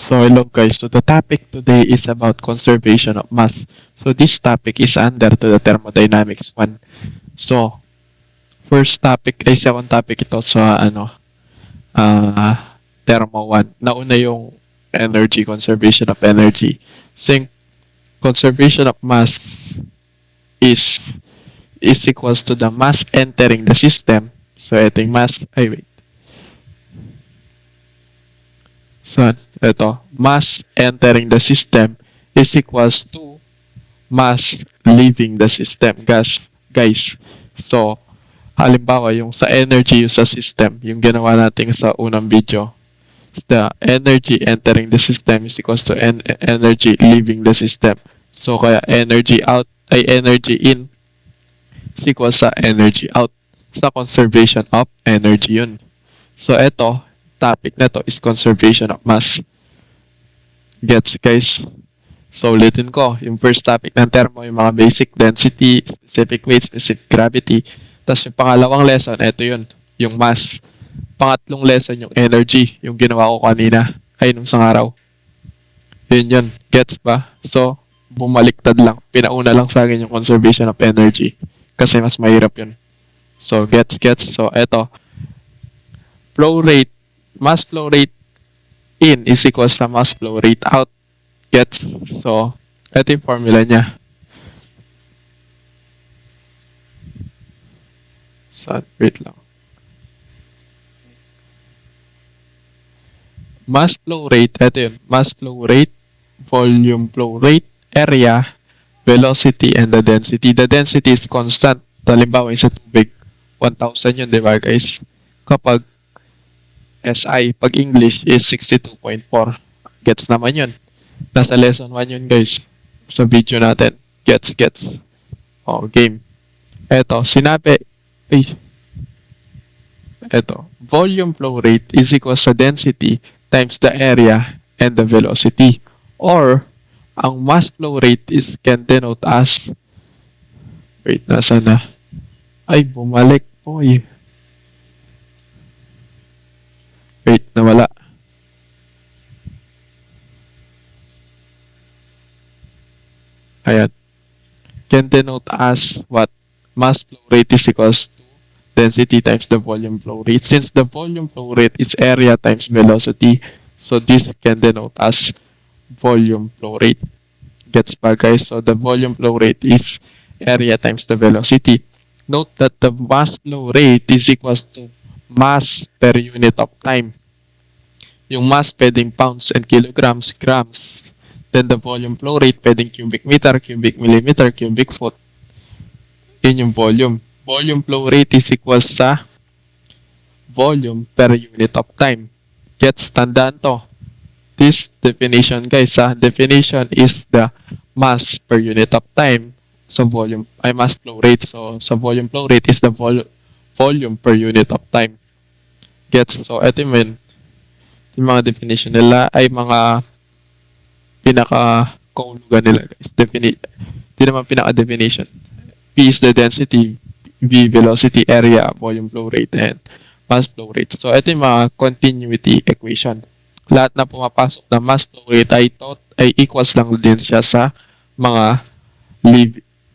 So hello guys, so the topic today is about conservation of mass. So this topic is under to the thermodynamics one. So first topic ay second topic ito sa ah thermo 1. Nauna yung energy, conservation of energy. So yung conservation of mass is equals to the mass entering the system. So ito yung mass, ay wait. So, ito, mass entering the system is equals to mass leaving the system. Guys, so, halimbawa, yung sa energy yung sa system, yung ginawa natin sa unang video, the energy entering the system is equals to energy leaving the system. So, kaya energy out ay energy in is equals sa energy out sa conservation of energy yun. So, ito, topic na to is conservation of mass. Gets guys? So ulitin ko, yung first topic ng thermo, yung mga basic density, specific weight, specific gravity. Tapos yung pangalawang lesson, ito yun, yung mass. Pangatlong lesson, yung energy, yung ginawa ko kanina, ay nung isang araw. Yun. Gets ba? So, bumaliktad lang. Pinauna lang sa akin yung conservation of energy. Kasi mas mahirap yun. So, gets. So, eto. Mass flow rate in is equals sa mass flow rate out. Gets? So, ito yung formula niya. So, wait lang. Mass flow rate, ito yun. Mass flow rate, volume flow rate, area, velocity, and the density. The density is constant. Halimbawa, yung sa tubig, 1,000 yun, di ba guys? Kapag SI, pag English is 62.4. Gets naman yun. Nasa lesson 1 yun guys. Sa video natin. Gets. O, game. Eto, sinabi. Eto, volume flow rate is equals sa density times the area and the velocity. Or, ang mass flow rate is can denote as wait, nasa na? Ay, bumalik po eh. Wait, nawala. Ayan. Can denote as what? Mass flow rate is equals to density times the volume flow rate. Since the volume flow rate is area times velocity, so this can denote as volume flow rate. Gets ba guys? So the volume flow rate is area times the velocity. Note that the mass flow rate is equals to mass per unit of time. Yung mass pwedeng pounds and kilograms, grams. Then the volume flow rate pwedeng cubic meter, cubic millimeter, cubic foot. Yun yung volume. Volume flow rate is equals sa volume per unit of time. Gets, tandaan to. This definition guys, definition is the mass per unit of time. So volume, ay mass flow rate. So sa volume flow rate is the volume per unit of time. Gets, so ito yung mga definition nila ay mga pinaka-kahulugan nila guys. Di naman pinaka-definition. P is the density, V velocity, area, volume flow rate, and mass flow rate. So ito yung mga continuity equation. Lahat na pumapasok na mass flow rate ay equals lang din siya sa mga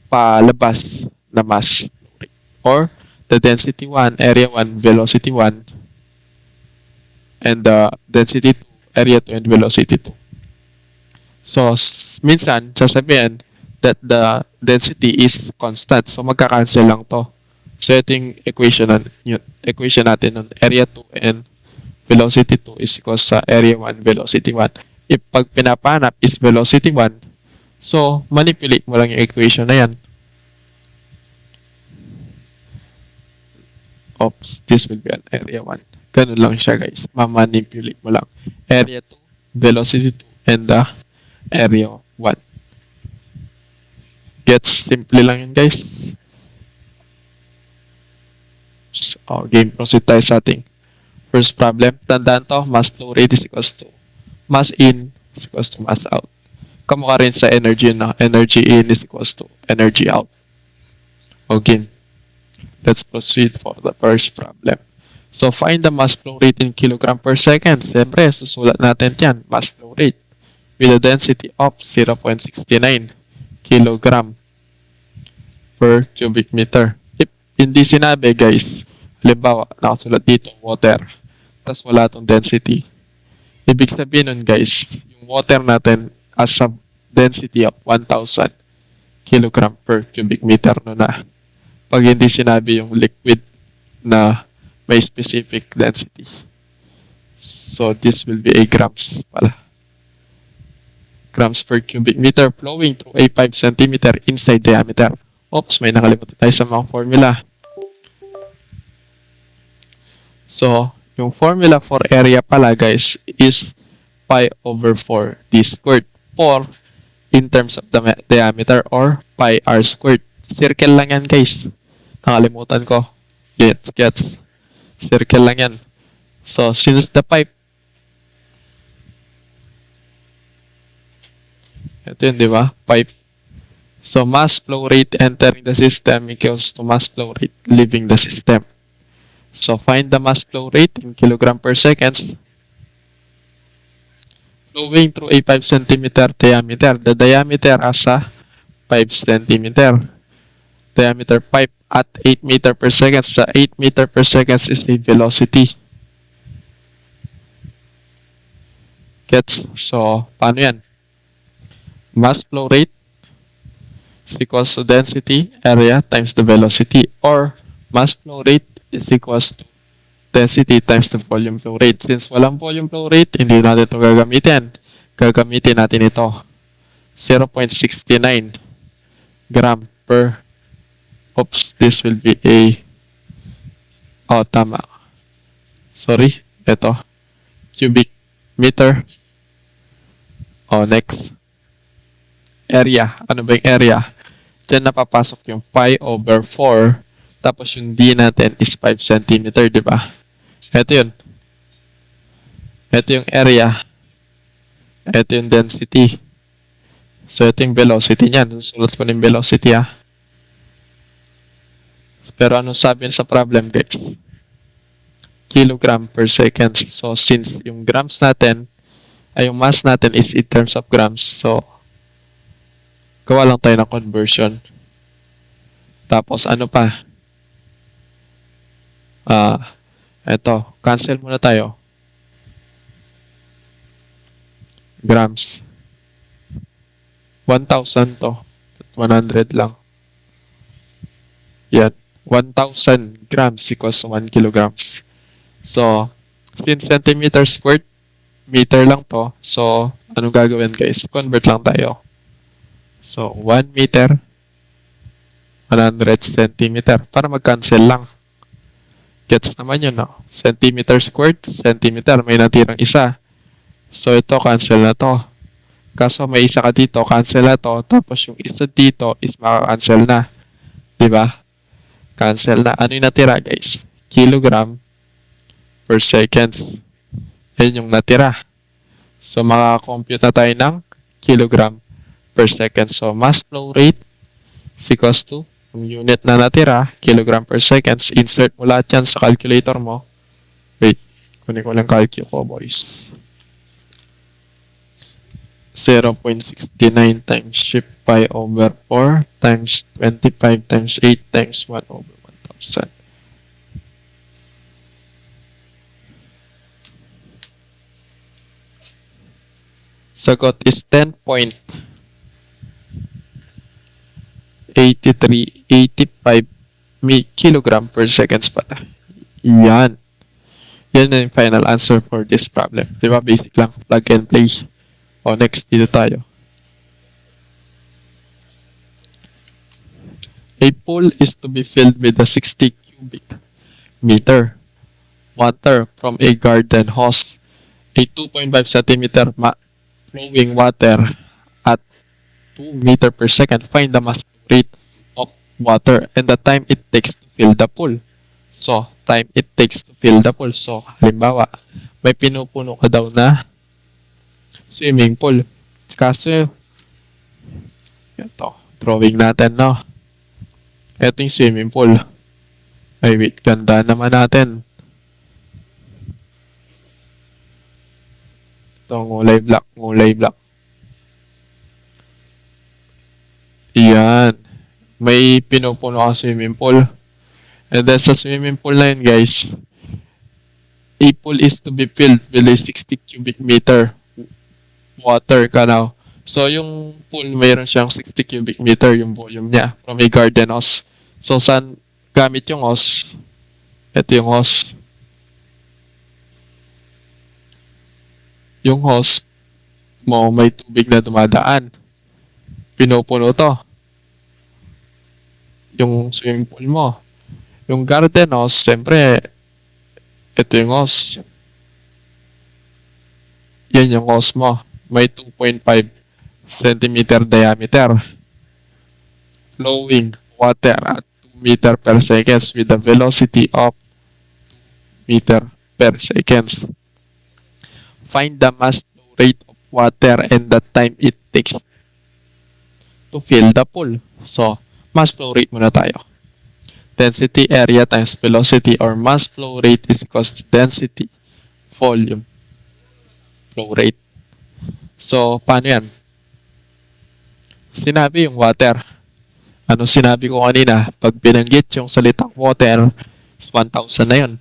palabas na mass flow rate. Or the density 1, area 1, velocity 1, and the density 2, area 2, and velocity 2. So, minsan, sasabihin that the density is constant. So, magka-cancel lang to. So, ito yung equation natin ng area 2 and velocity 2 is equals sa area 1, velocity 1. If pag pinapanap is velocity 1, so, manipulate mo lang yung equation na yan. Oops, this will be an area 1. Ganun lang siya guys. Mamanipulate mo lang. Area 2, velocity 2, and the area 1. Gets, simple lang yun guys. So, game, proceed tayo sa ating first problem. Tandaan to, mass flow rate is equals to mass in is equals to mass out. Kamukha rin sa energy na energy in is equals to energy out. Okay. Let's proceed for the first problem. So, find the mass flow rate in kilogram per second. Siyempre, susulat natin yan, mass flow rate, with a density of 0.69 kilogram per cubic meter. If hindi sinabi, guys, halimbawa, nakasulat dito, water, tapos wala tong density. Ibig sabihin nun, guys, yung water natin as a density of 1,000 kilogram per cubic meter no na. Pag hindi sinabi yung liquid na may specific density. So, this will be a grams pala. Grams per cubic meter flowing through a 5 cm inside diameter. Oops, may nakalimutan tayo sa mga formula. So, yung formula for area pala, guys, is pi over 4 d squared. 4 in terms of the diameter or pi r squared. Circle lang yan, guys. Nakalimutan ko. Gets. Circle lang yan. So, since the pipe, ito yun, di ba? Pipe. So, mass flow rate entering the system equals to mass flow rate leaving the system. So, find the mass flow rate in kilogram per second flowing through a 5 cm diameter. The diameter as a 5 cm. Diameter pipe at 8 meter per second. Sa 8 meter per second is the velocity. Gets? So, paano yan? Mass flow rate is equals to density area times the velocity, or mass flow rate is equals to density times the volume flow rate. Since walang volume flow rate, hindi natin ito gagamitin. Gagamitin natin ito. 0.69 gram per, oops, this will be a, tama. Sorry, ito. Cubic meter. Next. Area. Ano ba yung area? Diyan napapasok yung pi over 4. Tapos yung d natin is 5 cm, di ba? Ito yun. Ito yung area. Ito yung density. So, ito yung velocity niyan. Susulat ko ng velocity, ha. Pero ano sabi sa problem, guys? Kilogram per second. So, since yung grams natin, ay yung mass natin is in terms of grams. So, gawa lang tayo ng conversion. Tapos, ano pa? Eto. Cancel muna tayo. Grams. 1,000 to. 100 lang. Yan. 1,000 grams equals to 1 kilograms. So, since centimeter squared, meter lang to. So, anong gagawin, guys? Convert lang tayo. So, 1 meter, 100 centimeter. Para mag-cancel lang. Gets naman yun, no? Centimeter squared, centimeter. May natirang isa. So, ito, cancel na to. Kaso may isa ka dito, cancel na to. Tapos yung isa dito is maka-cancel na. Diba? Cancel na. Ano yung natira, guys? Kilogram per second. Yan yung natira. So, maka-compute na tayo ng kilogram per second. So, mass flow rate is equals to yung unit na natira, kilogram per second. Insert mo lahat yan sa calculator mo. Wait, kunin ko lang calculator ko, boys. 0.69 times shift pi over 4 times 25 times 8 times 1 over 1,000. Sagot is 10.85 kilogram per seconds pala. Yan. Yan na yung final answer for this problem. Diba? Basic lang. Plug and play. Next, dito tayo. A pool is to be filled with a 60 cubic meter water from a garden hose. A 2.5 centimeter flowing water at 2 meter per second. Find the mass rate of water and the time it takes to fill the pool. So, time it takes to fill the pool. So, halimbawa, may pinupuno ka daw na swimming pool. Kaso, ito, drawing natin, no? Ito yung swimming pool. Ay, wait, ganda naman natin. Ito, ngulay black. Yan. May pinupuno kang swimming pool. And then sa swimming pool na yun, guys, a pool is to be filled with a 60 cubic meter water ka now. So, yung pool, mayroon siyang 60 cubic meter yung volume niya from a garden hose. So, saan gamit yung hose? Ito yung hose. Yung hose mo, may tubig na dumadaan. Pinupuno to. Yung swimming pool mo. Yung garden hose, siyempre, ito yung hose. Yan yung hose mo. May 2.5 centimeter diameter. Flowing water at 2 meter per second with a velocity of 2 meter per second. Find the mass flow rate of water and the time it takes to fill the pool. So, mass flow rate muna tayo. Density area times velocity or mass flow rate is equals to density volume flow rate. So, paano yan? Sinabi yung water. Ano sinabi ko kanina? Pag binanggit yung salitang water, is 1,000 na yun.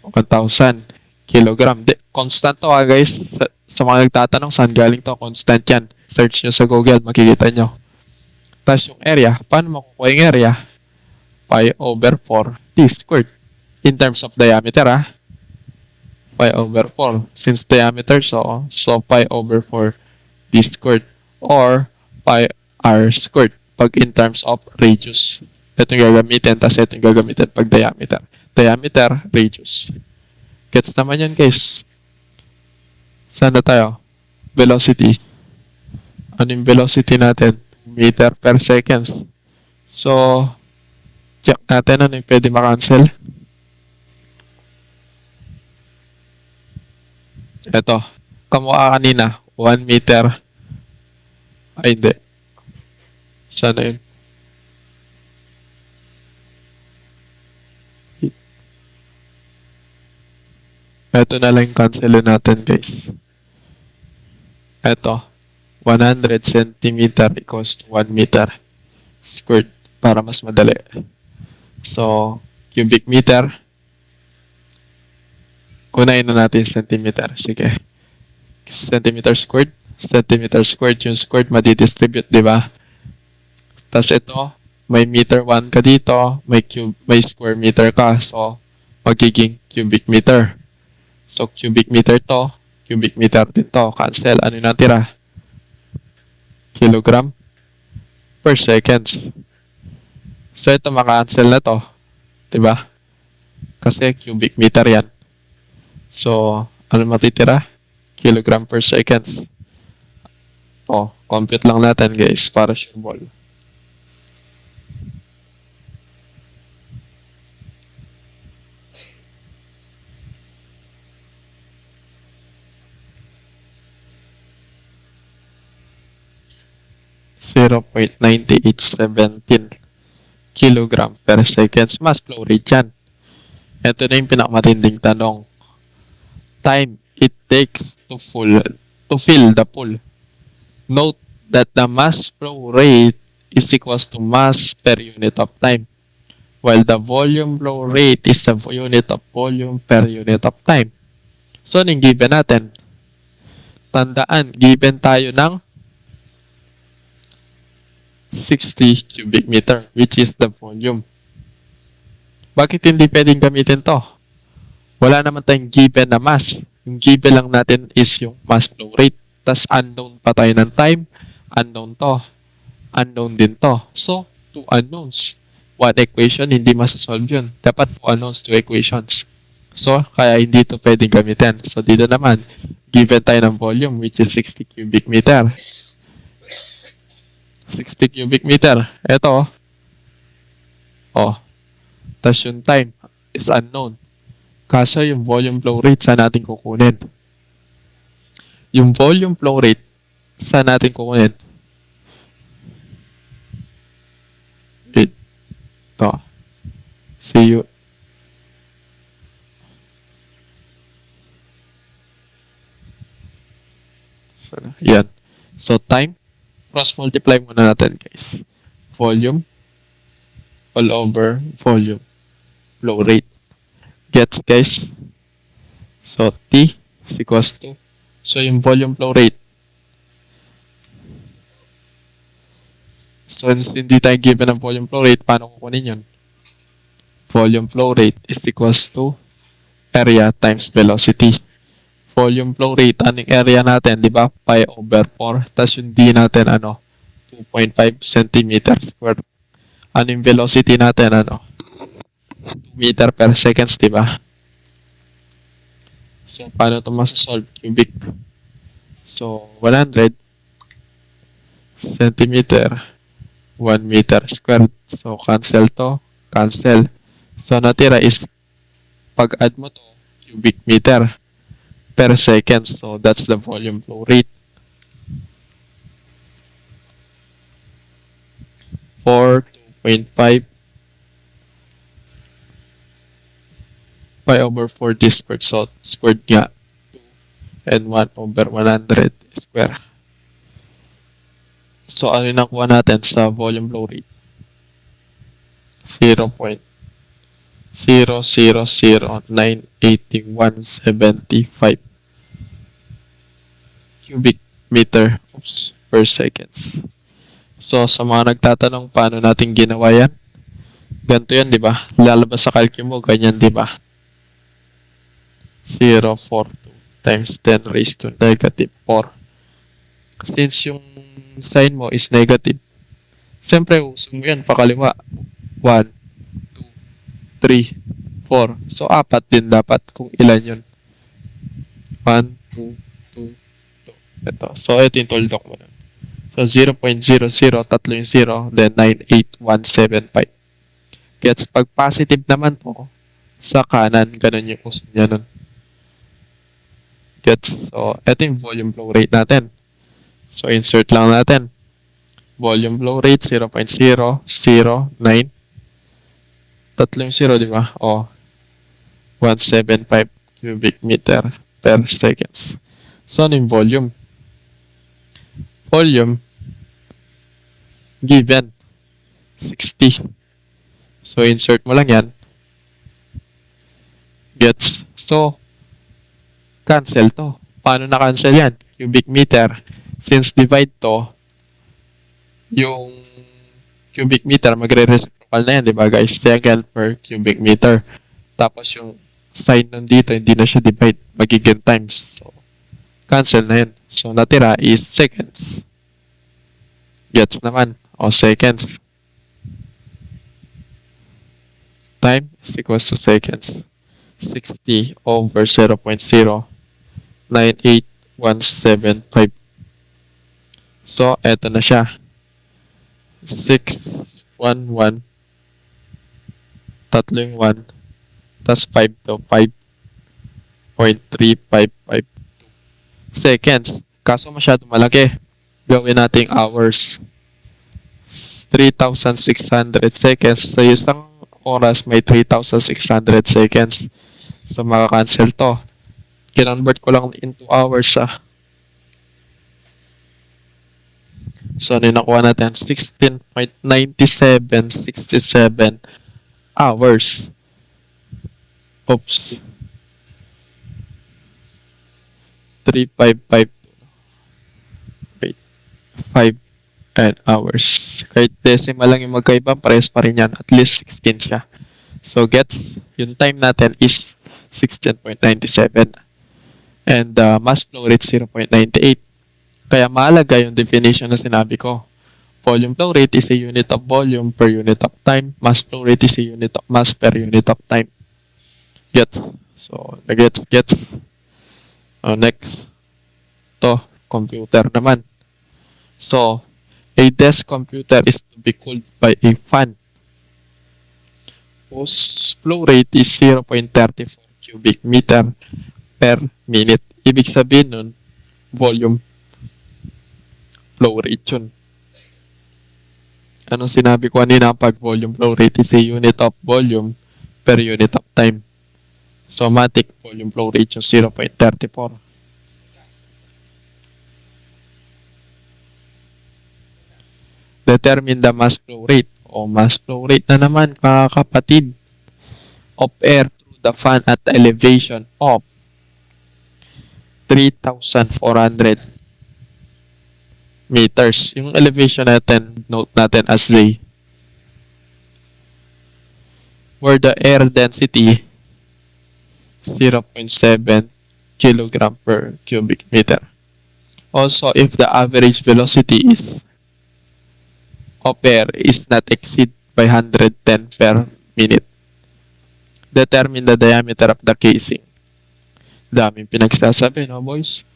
1,000 kilogram. Constant to guys. Sa mga nagtatanong saan galing to, constant yan. Search nyo sa Google, makikita nyo. Tapos yung area, paano makukuha yung area? Pi over 4 t squared. In terms of diameter, pi over 4. Since diameter, so pi over 4 d squared. Or pi r squared. Pag in terms of radius. Ito yung gagamitin, tapos ito yung gagamitin pag diameter. Diameter, radius. Gets naman yan, guys. Saan na tayo? Velocity. Ano yung velocity natin? 2 meter per second. So, check natin ano yung pwede makancel. Ito. Kamukha kanina. 1 meter. Ay, hindi. Sana yun? Ito na lang yung cancelin natin, guys. Ito. 100 centimeter equals to 1 meter squared para mas madali. So, cubic meter. Unahin na natin centimeter. Sige. Centimeter squared. Centimeter squared. Yung squared madidistribute, di ba? Tapos ito, may meter 1 ka dito, may square meter ka. So, magiging cubic meter. So, cubic meter to, cubic meter din to. Cancel. Ano yung natira? Kilogram per seconds. So, ito maka-cancel na to. Diba? Kasi cubic meter yan. So, ano matitira? Kilogram per second. Compute lang natin guys para sure ball. .9817 kilogram per seconds mass flow rate yan. Ito na yung pinakamatinding tanong. Time it takes to fill the pool. Note that the mass flow rate is equals to mass per unit of time, while the volume flow rate is the unit of volume per unit of time. So, anong given natin? Tandaan, given tayo ng 60 cubic meter, which is the volume. Bakit hindi pwedeng gamitin to? Wala naman tayong given na mass. Yung given lang natin is yung mass flow rate. Tas unknown pa tayo ng time. Unknown to. Unknown din to. So, two unknowns. One equation, hindi masasolve yun. Dapat two unknowns, two equations. So, kaya hindi to pwedeng gamitin. So, dito naman, given tayo ng volume, which is 60 cubic meter. 60 cubic meter. Ito, tas yung time is unknown. Kaso yung volume flow rate, saan natin kukunin? Yung volume flow rate, saan natin kukunin? Ito. See you. Yan. So, time, cross-multiply muna natin, guys. Volume all over volume flow rate. Gets, guys? So, T is equals to, so yung volume flow rate. So, since hindi tayo given ng volume flow rate, paano kukunin yun? Volume flow rate is equals to area times velocity. Volume flow rate, anong area natin, di ba? Pi over 4. Tapos yung D natin, 2.5 centimeter squared. Ano yung velocity natin, 2 meter per seconds, di ba? So, paano ito masasolve? Cubic. So, 100 centimeter, 1 meter squared. So, cancel to, cancel. So, natira is, pag-add mo to, cubic meter per second. So, that's the volume flow rate. For 2.5 pi over 40 squared. So, squared nga. 2 and 1 over 100 square. So, ano yung nakuha natin sa volume flow rate? 0.00098175 cubic meter per seconds. So, sa mga nagtatanong paano natin ginawa yan, ganito yan, di ba? Lalabas sa calcul mo, ganyan, di ba? 0.42 times 10 raised to negative 4. Since yung sign mo is negative, siyempre, usong mo yan, pakaliwa. 1, 2, 3, 4. So, 4 din dapat kung ilan yun. 1, 2, 2, 2. Ito. So, ito yung toldok mo nun. So, 0.00, tatlo yung 0, then 98175. Gets, pag positive naman po, sa kanan, ganun yung usong niya nun. Gets, so, ito yung volume flow rate natin. So, insert lang natin. Volume flow rate, 0.009. Tatlo yung 0, di ba? 175 cubic meter per seconds. So, ano yung volume? Volume, given, 60. So, insert mo lang yan. Gets. So, cancel to. Paano na-cancel yan? Cubic meter. Since divide to, yung cubic meter, magre-reciprocal na yan, di ba guys? Second per cubic meter. Tapos yung sign nun dito, hindi na siya divide. Magiging times. So, cancel na yan. So, natira is seconds. Gets naman. O seconds. Time is equals to seconds. 60 over 0.098175. So, eto na siya. 611. Tatlo yung 1. Tas 5 to 5.3552 seconds. Kaso masyado malaki. Gawin nating hours. 3,600 seconds. Sa isang oras may 3,600 seconds. So, makakancel to. Kinonvert ko lang into hours ah. So, ano yung nakuha natin? 16.9767 hours. Oops. 3,552. Wait. 5 and hours. Kahit decimal lang yung magkaiba, pares pa rin yan. At least 16 siya. So, gets, yung time natin is 16.97. And mass flow rate 0.98. Kaya mahalaga yung definition na sinabi ko. Volume flow rate is a unit of volume per unit of time. Mass flow rate is a unit of mass per unit of time. Gets. So, gets. Next. To, computer naman. So, a desk computer is to be cooled by a fan whose flow rate is 0.34 cubic meter per minute. Ibig sabihin nun, volume flow rate yun. Anong sinabi ko kanina, pag volume flow rate is a unit of volume per unit of time. So, matic volume flow rate yung 0.34. Determine the mass flow rate. O mass flow rate na naman, mga kapatid, of air through the fan at elevation of 3,400 meters. Yung elevation natin, note natin as Z. Where the air density 0.7 kilogram per cubic meter. Also, if the average velocity of air is not exceed by 110 per minute. Determine the diameter of the casing. Daming pinagsasabi, no boys?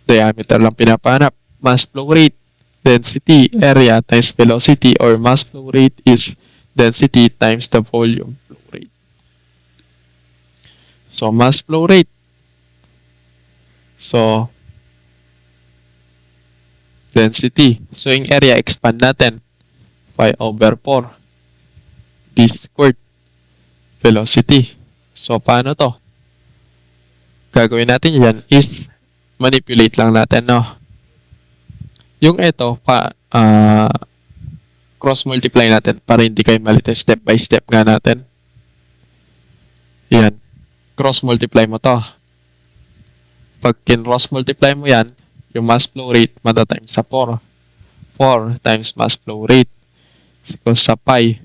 Diameter lang pinapanap. Mass flow rate, density, area times velocity, or mass flow rate is density times the volume flow rate. So, mass flow rate. So, density. So, yung area, expand natin. 5/4 d squared. Velocity. So, paano to? Gagawin natin yan is manipulate lang natin, no? Yung ito, cross-multiply natin para hindi kayo malito. Step by step nga natin. Yan. Cross-multiply mo to. Pag kin-cross-multiply mo yan, yung mass flow rate matatimes sa 4. 4 times mass flow rate equals sa pi.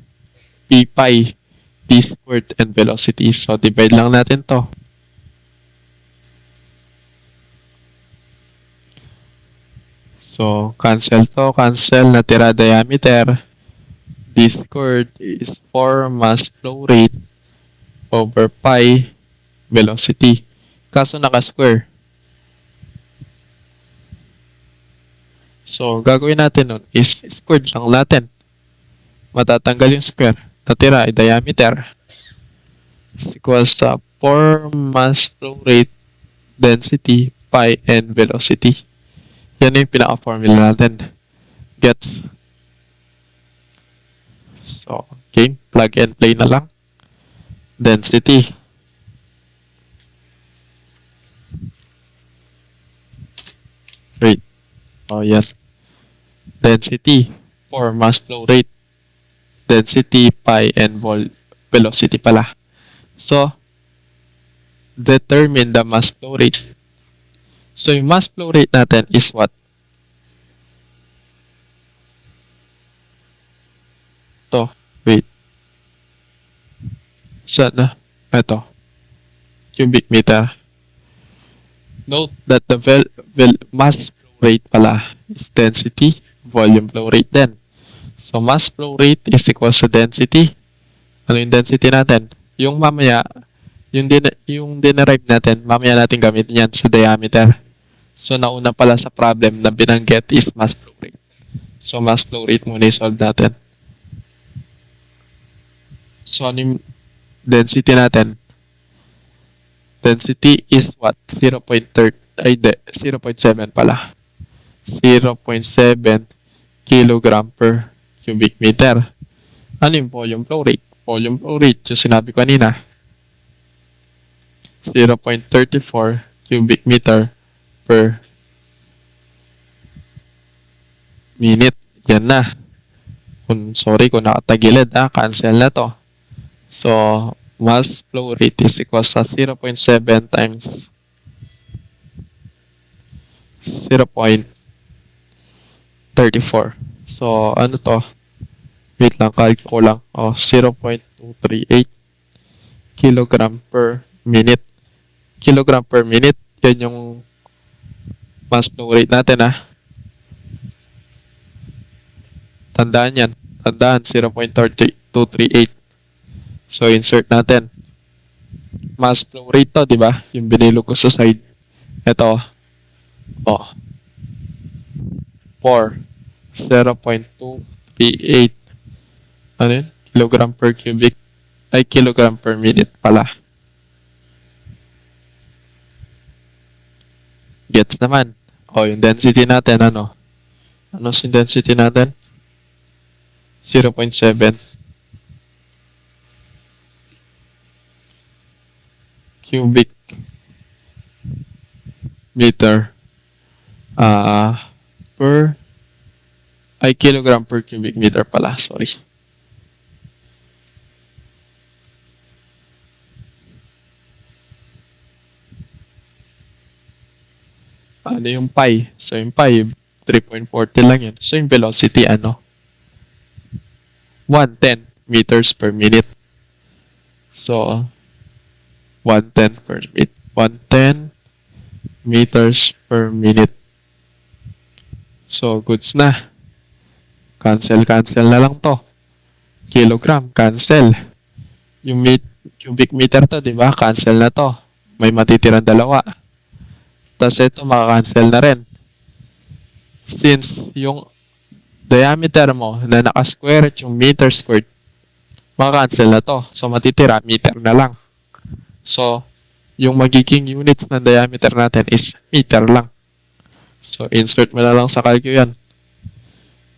P pi d squared and velocity. So, divide lang natin to. So, cancel to. Cancel. Natira diameter. D squared is 4 mass flow rate over pi velocity. Kaso naka-square. So, gagawin natin nun is squared lang natin. Matatanggal yung square. Natira ay diameter. Equals sa 4 mass flow rate, density, pi, and velocity. Yan yung pinaka-formula natin. Gets? So, okay. Plug and play na lang. Density. Rate. Oh, yes. Density. 4 mass flow rate. Density, pi, and velocity pala. So, determine the mass flow rate. So, yung mass flow rate natin is what? To. Wait. Saan na? Ito. Cubic meter. Note that the mass flow rate pala is density, volume flow rate din. So, mass flow rate is equal to density. Ano yung density natin? Yung mamaya, yung dinerive natin, mamaya natin gamitin yan sa diameter. So, nauna pala sa problem na binanggit is mass flow rate. So, mass flow rate muna i-solve natin. So, ano yung density natin? Density is what? 0.7 pala. 0.7 kilogram per cubic meter. Ano yung volume flow rate? Volume flow rate, yung sinabi ko kanina. 0.34 cubic meter per minute. Yan na. Sorry kung nakatagilid, cancel na to. So, mass flow rate is equal sa 0.7 times 0.34. So, ano to? Wait lang, calculate ko lang. 0.238 kilogram per minute. Kilogram per minute, yan yung mass flow rate natin, Tandaan yan. Tandaan, 0.238. So, insert natin. Mass flow rate to, di ba? Yung binilo ko sa side. Ito. 4. 0.238. Ano yun? Kilogram per cubic. Ay, kilogram per minute pala. Gets naman. Yung density natin, ano? Ano yung density natin? 0.7 cubic meter per Ay, kilogram per cubic meter pala. Sorry. Ano yung pi? So, yung pi, 3.40 lang yun. So, yung velocity, 110 meters per minute. So, 110 per minute. 110 meters per minute. So, goods na. Cancel na lang to. Kilogram, cancel. Yung cubic meter to, di ba? Cancel na to. May matitirang dalawa. Tapos ito, makakancel na rin. Since yung diameter mo na naka-square at yung meter squared, makakancel na to. So, matitira, meter na lang. So, yung magiging units ng diameter natin is meter lang. So, insert mo na lang sa calcu yan.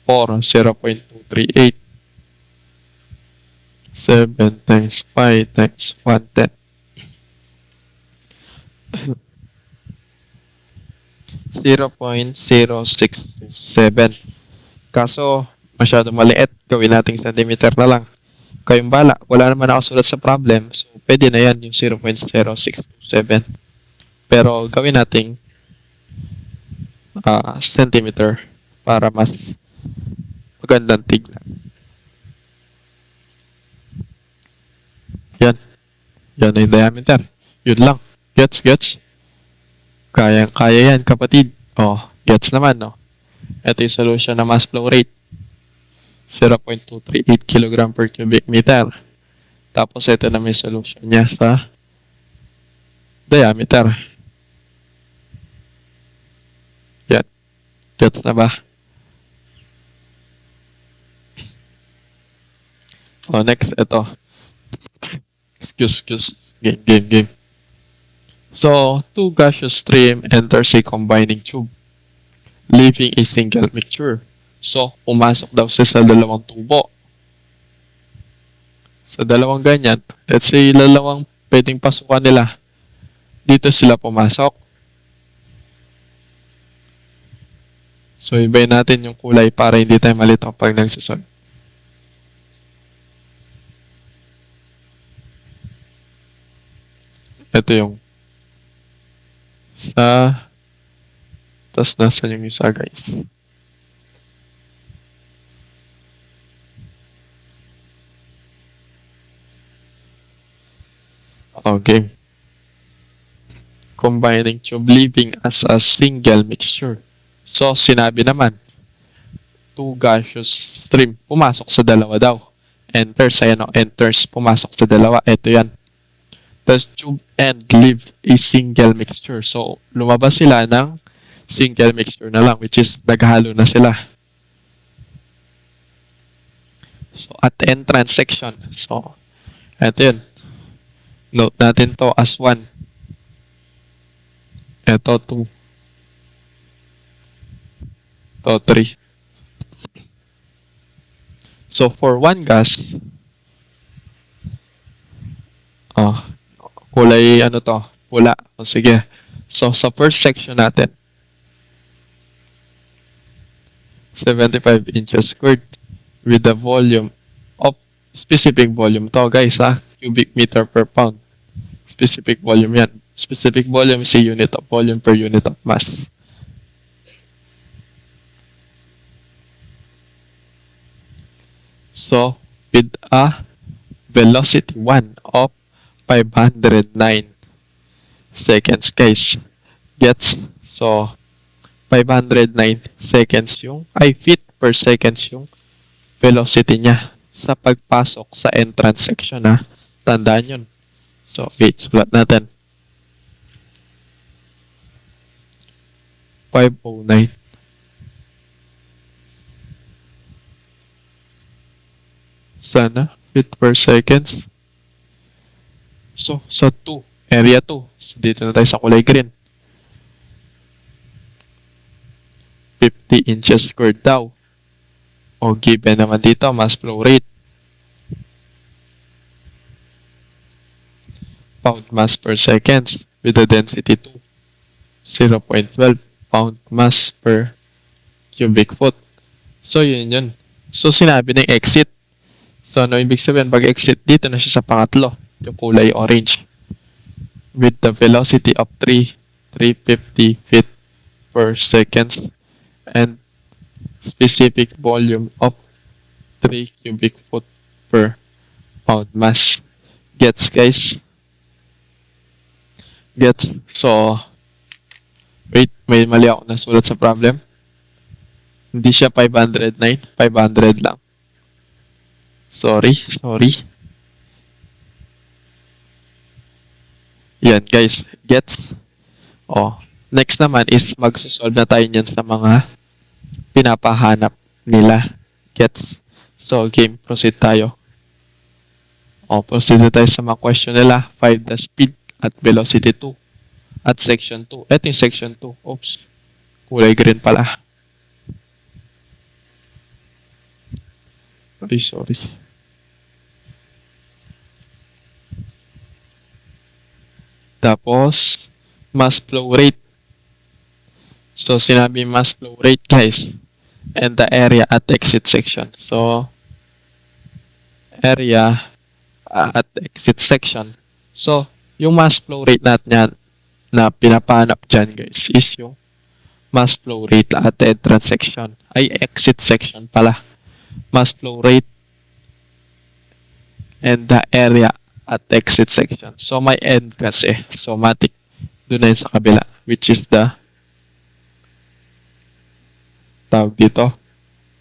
0.238. 7 times pi times 110. 0.0627. Kaso, masyado maliit. Gawin nating centimeter na lang. Kayong bala. Wala naman nakasulat sa problem. So, pwede na yan yung 0.0627. Pero, gawin nating centimeter para mas magandang tignan. Yan. Yan na yung diameter. Yun lang. Gets? Kaya yan, kapatid. Gets naman, no? Ito yung solution na mass flow rate. 0.238 kg per cubic meter. Tapos ito na may solution niya sa diameter. Yan. Gets na ba? Next, ito. Excuse. Game. So, two gaseous stream enters a combining tube, leaving a single mixture. So, pumasok daw sa dalawang tubo. Sa dalawang ganyan, let's say, dalawang pwedeng pasukan nila. Dito sila pumasok. So, ibayin natin yung kulay para hindi tayo malito pag nagsusun. Ito yung tapos nasa yung isa, guys. Okay. Combining tube, leaving as a single mixture. So, sinabi naman, two gaseous stream, pumasok sa dalawa daw. Enters, pumasok sa dalawa. Ito yan. Tapos tube and leave a single mixture. So, lumabas sila ng single mixture na lang, which is naghalo na sila. So, at entrance section. So, ito yun. Note natin to as 1. Ito 2. Ito 3. So, for one gas, kulay pula. Sige. So, sa first section natin, 75 inches squared with the volume of specific volume to, guys, cubic meter per pound. Specific volume yan. Specific volume is a unit of volume per unit of mass. So, with a velocity 1 of 509 seconds, guys. Gets? So, 509 seconds feet per seconds yung velocity niya sa pagpasok sa entrance section, Tandaan yun. So, sulat natin. 509. Sana, feet per seconds. So, sa 2, area 2. So, dito na tayo sa kulay green. 50 inches squared daw. O, given naman dito, mass flow rate. Pound mass per seconds with the density 2. 0.12 pound mass per cubic foot. So, yun. So, sinabi ng exit. So, ano ibig sabihin? Pag exit, dito na siya sa pangatlo. Yung kulay orange. With the velocity of 350 feet per second and specific volume of 3 cubic foot per pound mass. Gets, guys? Gets? So, wait, may mali ako nasulat sa problem. Hindi siya 509, 500 lang. Sorry. Yan, guys. Gets? Oh, next naman is magsosolve na tayo niyan sa mga pinapahanap nila. Gets? So, game. Proceed tayo. Proceed na tayo sa mga question nila. Find the speed at velocity 2 at section 2. Ito yung section 2. Oops. Kulay green pala. Ay, sorry. Tapos, mass flow rate. So, sinabi mass flow rate, guys. And the area at exit section. So, area at exit section. So, yung mass flow rate natin yan na pinapahanap dyan, guys, is yung mass flow rate at entrance section. Ay, exit section pala. Mass flow rate and the area at exit section. So, may end kasi. So, matik. Doon na yun sa kabila. Which is the tawag dito.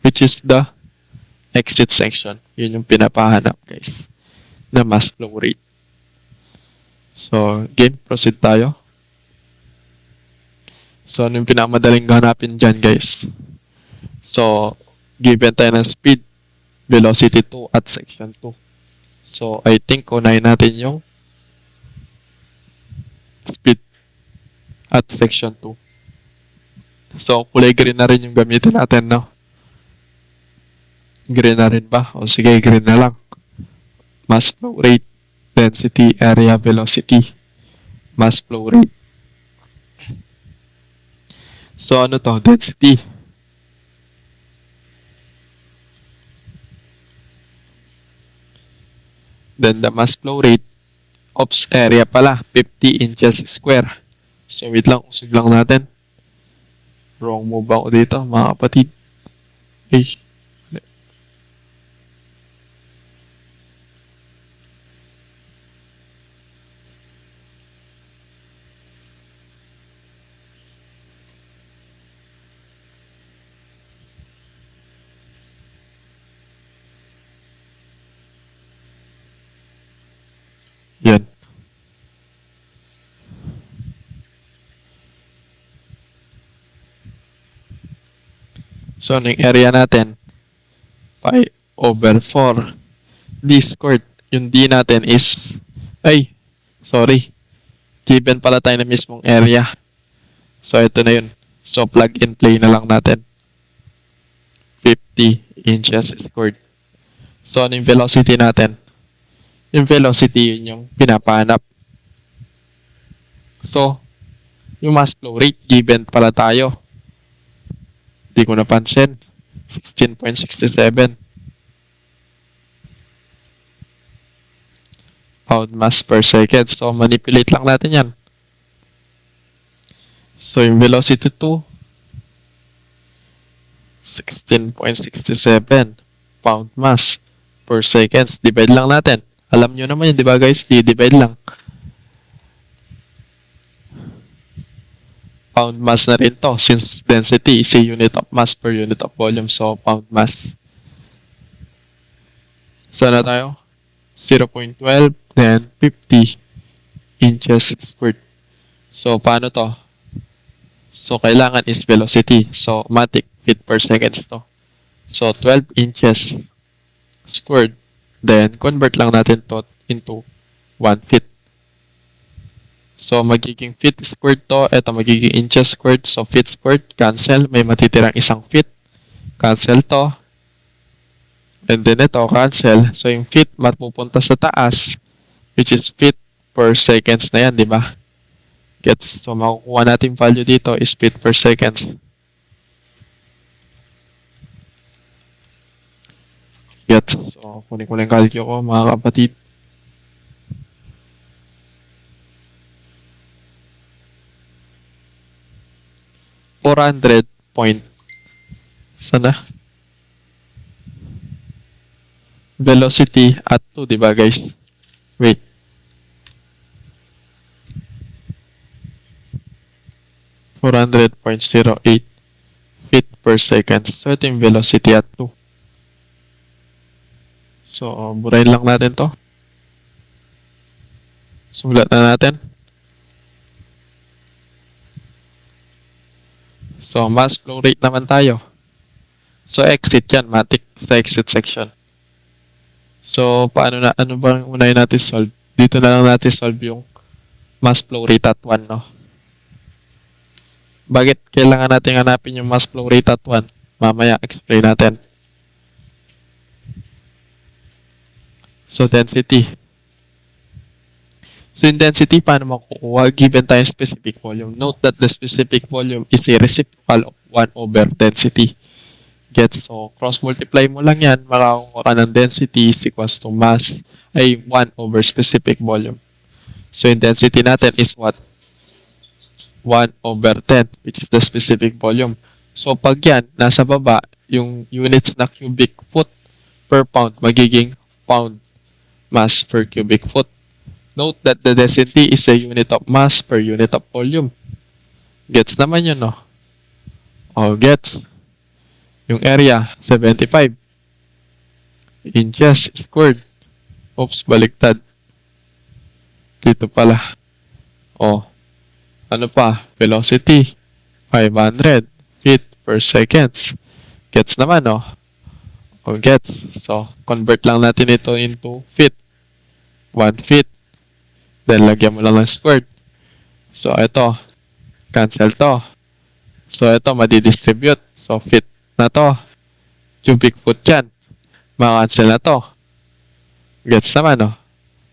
Which is the exit section. Yun yung pinapahanap, guys. Na mass flow rate. So, game. Proceed tayo. So, ano yung pinakamadaling hanapin dyan, guys? So, given tayo ng speed, velocity 2 at section 2. So, I think unahin natin yung speed at section 2. So, kulay green na rin yung gamitin natin, no? Green na rin ba? O sige, green na lang. Mass flow rate, density, area, velocity. Mass flow rate. So, ano to? Density. Then, the mass flow rate, ops, area pala, 50 inches square. So, wait lang, usog lang natin. Wrong move ako dito, mga kapatid. Okay. Yan. So, yung area natin, 5/4. D squared. Yung D natin is, sorry. Given pala tayo na mismong area. So, ito na yun. So, plug and play na lang natin. 50 inches squared. So, ano yung velocity natin? Yung velocity, yun yung pinapahanap. So, yung mass flow rate, given pala tayo. Hindi ko napansin. 16.67 pound mass per second. So, manipulate lang natin yan. So, yung velocity 2, 16.67 pound mass per seconds. Divide lang natin. Alam nyo naman yun, di ba guys? Divide lang. Pound mass na rin to since density is a unit of mass per unit of volume. So, pound mass. So, na tayo? 0.12, then 50 inches squared. So, paano to? So, kailangan is velocity. So, matic feet per second to. So, 12 inches squared. Then, convert lang natin to into 1 feet. So, magiging feet squared to. Ito, magiging inches squared. So, feet squared, cancel. May matitirang isang feet. Cancel to. And then ito, cancel. So, yung feet mapupunta sa taas, which is feet per seconds na yan, di ba? Gets? So, makukuha natin value dito is feet per seconds. Gets? So, kunin ko lang yung calcio ko, mga kapatid. .400 sana velocity at 2, di ba guys? Wait. .400.08 feet per second. So, ito yung velocity at 2. So, burahin lang natin to. Sulat na natin. So, mass flow rate naman tayo. So, exit yan, matik sa exit section. So, ano bang unahin natin solve? Dito na lang natin solve yung mass flow rate at 1, no? Bakit kailangan natin hanapin yung mass flow rate at 1? Mamaya, explain natin. So, density. So, in density, paano makukuha? Given tayong specific volume. Note that the specific volume is a reciprocal of 1 over density. Gets? So, cross-multiply mo lang yan, makakuha ka ng density is equals to mass ay 1 over specific volume. So, in density natin is what? 1 over 10, which is the specific volume. So, pag yan, nasa baba, yung units na cubic foot per pound, magiging pound mass per cubic foot. Note that the density is a unit of mass per unit of volume. Gets naman yun, no? O, gets. Yung area, 75 inches squared. Oops, baliktad. Dito pala. O, ano pa? Velocity, 500 feet per second. Gets naman, no? O, gets. So, convert lang natin ito into feet. 1 feet. Then, lagyan mo lang ng squared. So, ito. Cancel to. So, ito, madidistribute. So, feet na to. Cubic foot yan. Ma-cancel na to. Gets naman, no?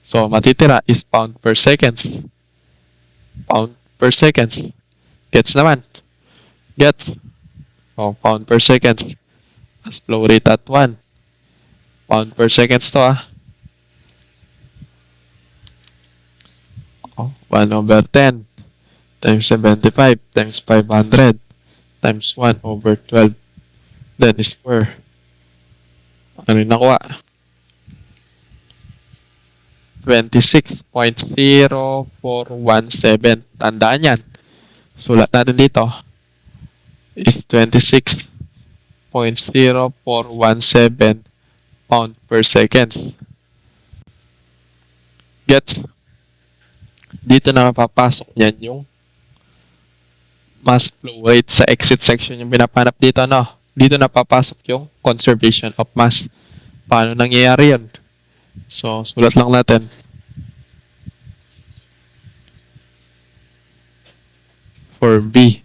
So, matitira is pound per second. Pound per second. Gets naman. Gets. O, pound per second. As flow rate at 1. Pound per second to, ah. 1 over 10 times 75 times 500 times 1 over 12 then square. Ano yung nakuha? 26.0417. Tandaan yan. Sulat natin dito is 26.0417 pound per second. Gets? Dito na mapapasok yan yung mass flow rate sa exit section yung pinapanap dito, no? Dito na papasok yung conservation of mass. Paano nangyayari yun? So, sulat lang natin. For B,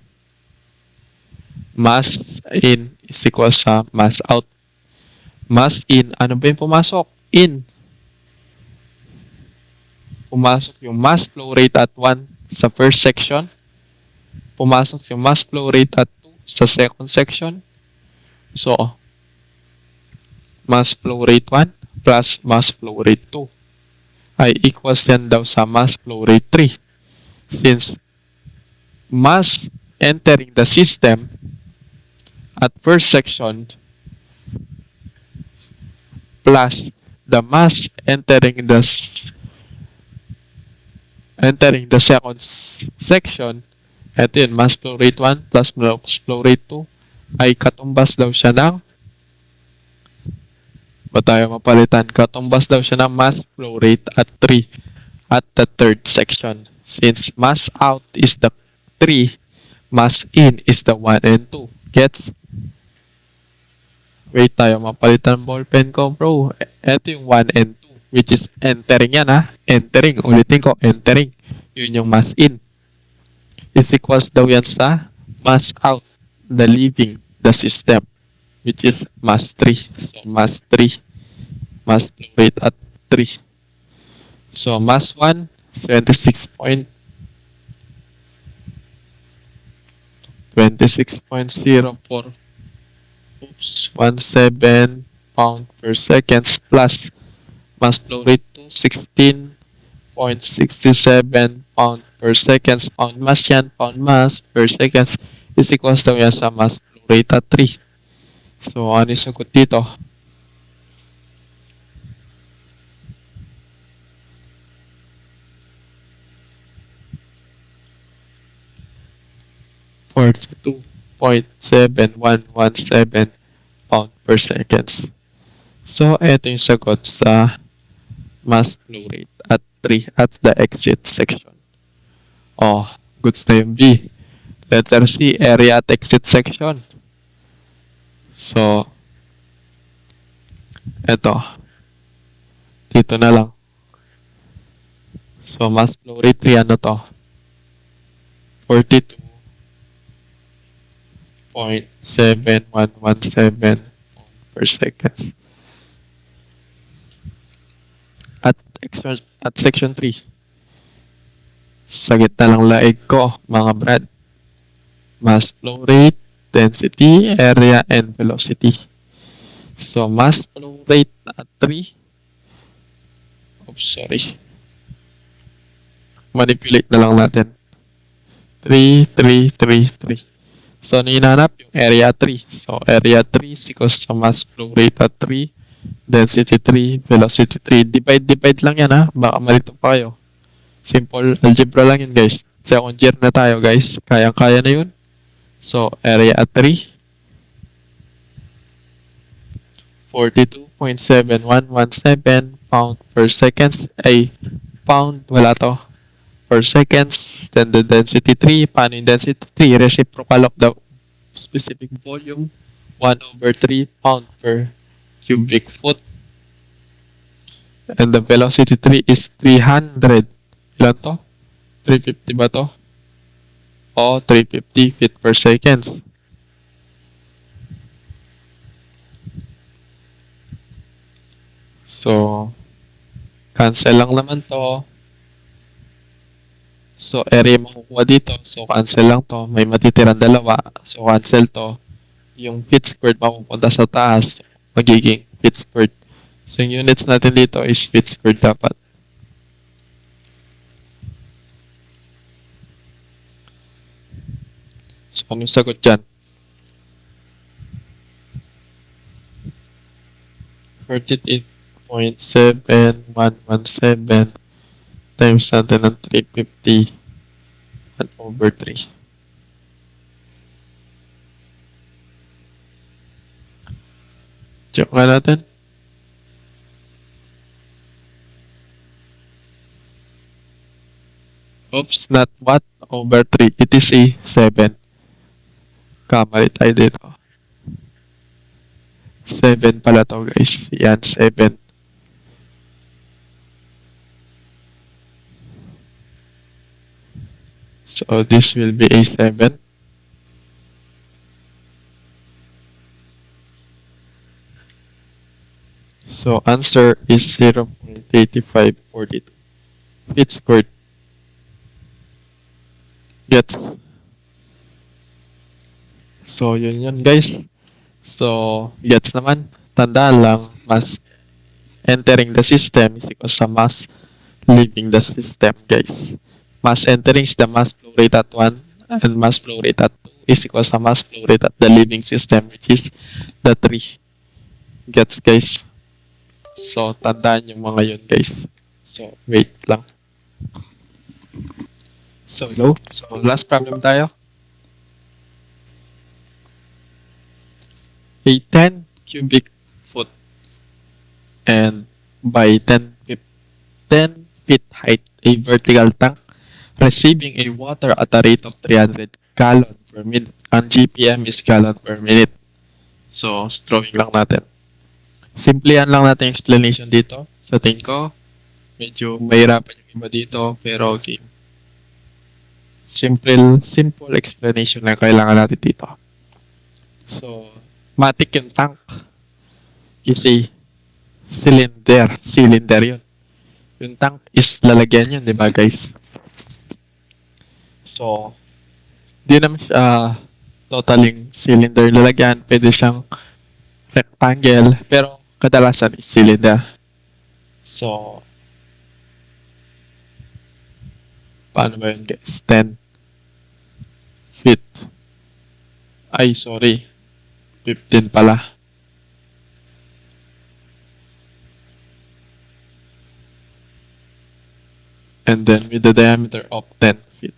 mass in is equal sa mass out. Mass in, ano ba yung pumasok? In. Pumasok yung mass flow rate at 1 sa first section. Pumasok yung mass flow rate at 2 sa second section. So, mass flow rate 1 plus mass flow rate 2 ay equals yan daw sa mass flow rate 3. Since mass entering the system at first section plus the mass entering the second section, ito yun, mass flow rate 1 plus mass flow rate 2 ay katumbas daw siya ng katumbas daw siya ng mass flow rate at 3 at the third section. Since mass out is the 3, mass in is the 1 and 2. Gets? Wait tayo, mapalitan ng ballpen ko, bro. Ito yung 1 and 2. Which is entering yan, ha? Entering. Ulitin ko, entering. Yun yung mass in. Is equals daw yan sa mass out, the leaving the system. Which is mass 3. So, mass 3. Mass flow rate at 3. So, mass 1, 26.04. Oops, 17.04 pound per seconds plus mass flow rate to 16.67 pound per seconds. Pound mass yan, pound mass per seconds is equals daw yan sa mass flow rate at 3. So, ano yung sagot dito? 42.7117 pound per seconds. So, ito yung sagot sa mass flow rate at 3 at the exit section. Oh, goods na yung B. Letter C, area at exit section. So, ito. Dito na lang. So, mass flow rate 3, ano to? 42.7117 per second. At section 3. Sa gitna lang laig ko, mga brad. Mass flow rate, density, area, and velocity. So, mass flow rate at 3. Oops, sorry. Manipulate na lang natin. 3, 3, 3, 3. So, ano hinahanap? Yung area 3. So, area 3 is equals to mass flow rate at 3, density 3, velocity 3. Divide lang yan, ha? Baka malito pa kayo. Simple algebra lang yun, guys. Second year na tayo, guys. Kayang-kaya na yun. So, area at 3. 42.7117 pound per seconds. Ay, pound, wala to. Per seconds. Then the density 3. Paano yung density 3? Reciprocal of the specific volume. 1/3 pound per cubic foot. And the velocity 3 is 300. Ilan to? 350 ba to? O 350 feet per second. So, cancel lang naman to. So, area makukuha dito. So, cancel lang to. May matitirang dalawa. So, cancel to. Yung feet squared mapupunta sa taas. Magiging feet squared. So, yung units natin dito is feet squared dapat. So, ano yung sagot dyan? 48.7117 times natin ng 350 1/3. Check nga natin. Oops, not what? Over 3. It is a 7. Kamali tayo dito. 7 pala to, guys. Yan, 7. So, this will be a 7. So, answer is 0.8542 feet squared. Gets? So, yun guys. So, gets naman. Tandaan lang, mass entering the system is equal sa mass leaving the system, guys. Mass entering is the mass flow rate at 1 and mass flow rate at 2 is equal sa mass flow rate at the leaving system, which is the 3. Gets, guys? So, tandaan yung mga yun, guys. So, wait lang. So, hello. So, last problem tayo. A 10 cubic foot and by 10 feet height, a vertical tank receiving a water at a rate of 300 gallon per minute. Ang GPM is gallon per minute. So, drawing lang natin. Simplihan lang natin explanation dito. Sa tingin ko, medyo mahirapan yung iba dito, pero okay. Simple explanation lang kailangan natin dito. So, matik yung tank is a cylinder. Cylinder yun. Yung tank is lalagyan yun, di ba, guys? So, di naman siya totaling cylinder lalagyan. Pwede siyang rectangle. Pero, kadalasan is cylinder. So, paano ba yun guys? 10 feet. Ay, sorry. 15 pala. And then with the diameter of 10 feet.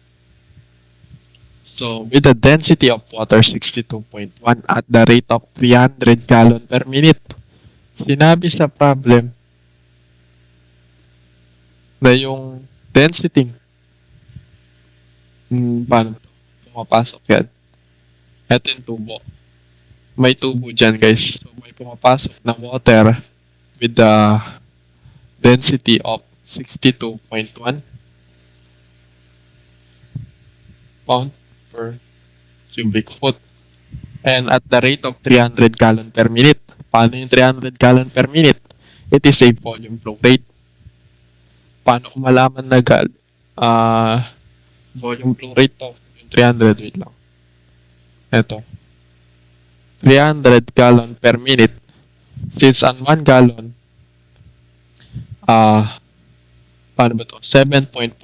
So, with the density of water 62.1 at the rate of 300 gallon per minute, sinabi sa problem na yung density, paano ba ito? Pumapasok yan. Ito yung tubo. May tubo dyan guys. So, may pumapasok na water with the density of 62.1 pound per cubic foot. And at the rate of 300 gallon per minute. Paano yung 300 gallon per minute? It is a volume flow rate. Paano ko malaman na volume flow rate to? Yung 300, wait lang. Ito. 300 gallon per minute. Since on 1 gallon, paano ba to? 7.48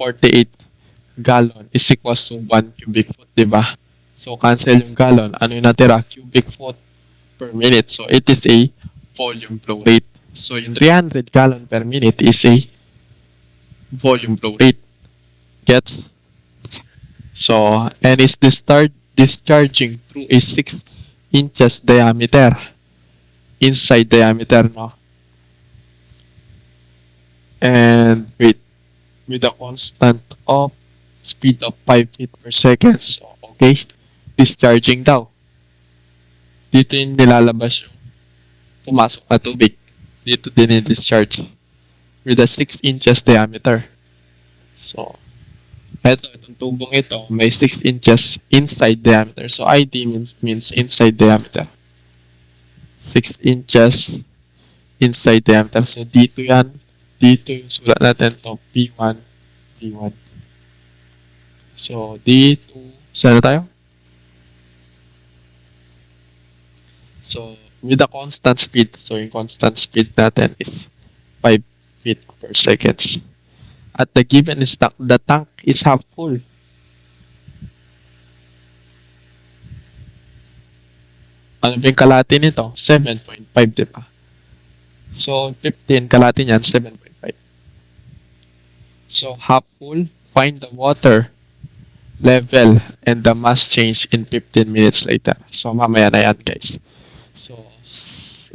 gallon is equals to 1 cubic foot, di ba? So, cancel yung gallon. Ano yung natira? Cubic foot per minute. So, it is a volume flow rate. So, yung 300 gallon per minute is a volume flow rate. Gets? So, and is discharging through a 6 inches diameter. Inside diameter, no? And with a constant of speed of 5 feet per second. So, okay. Discharging daw. Dito yung nilalabas yung pumasok na tubig. Dito din yung discharge. With a 6 inches diameter. So, itong tubong ito, may 6 inches inside diameter. So, ID means inside diameter. 6 inches inside diameter. So, dito yan. Dito yung sulat natin to P1, P1. So, dito, saan na tayo? So, with a constant speed. So, yung constant speed natin is 5 feet per seconds. At the given is the tank is half full. Ano yung kalahati nito? 7.5, diba? So, 15, kalahati niyan, 7.5. So, half full, find the water level and the mass change in 15 minutes later. So, mamaya na yan, guys. So,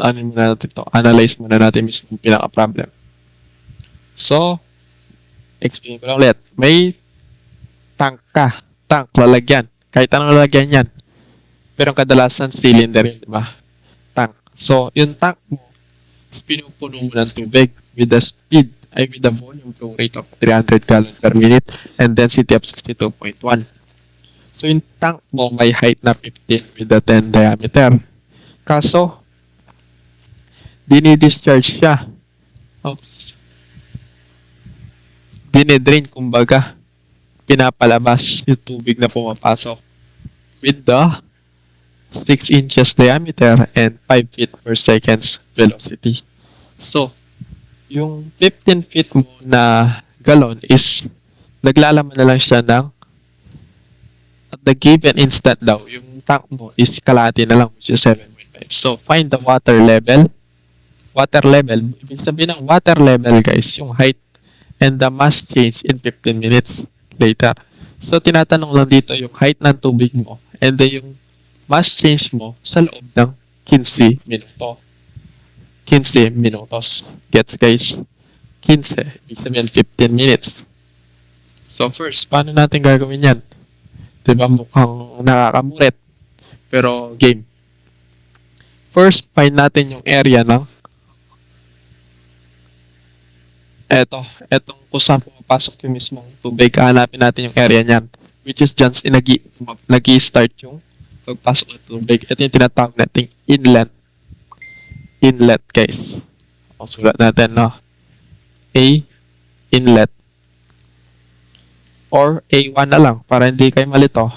ano muna natin ito? Analyze muna natin mismo yung pinaka-problem. So, explain ko lang ulit. May tank ka. Tank, lalagyan. Kahit anong lalagyan yan. Pero kadalasan cylinder yun, di ba? Tank. So, yung tank mo, pinupuno mo ng tubig with the speed, with the volume flow rate of 300 gallon per minute and density of 62.1. So, yung tank mo may height na 15 with the 10 diameter. Kaso, dinidischarge siya. Oops. Dinidrain, kumbaga, pinapalabas yung tubig na pumapasok with the 6 inches diameter and 5 feet per seconds velocity. So, yung 15 feet mo na galon is naglalaman na lang siya ng at the given instant daw, yung tank mo is kalahati na lang, which is 7.5. So, find the water level. Water level, ibig sabihin ng water level guys, yung height and the mass change in 15 minutes later. So, tinatanong lang dito yung height ng tubig mo and then yung mass change mo sa loob ng 15 minuto. 15 minutos. Gets guys? 15. Ibig sabihin 15 minutes. So, first, paano natin gagawin yan? Diba mukhang nakakamulit. Pero, game. First, find natin yung area ng etong kung saan pumapasok yung mismong tubig. Hanapin natin yung area niyan. Which is dyan, nag-i-start yung pagpasok ng tubig. Ito yung tinatawag nating inlet. Inlet, guys. O, sulat natin, no? A, inlet. Or A1 na lang, para hindi kayo malito.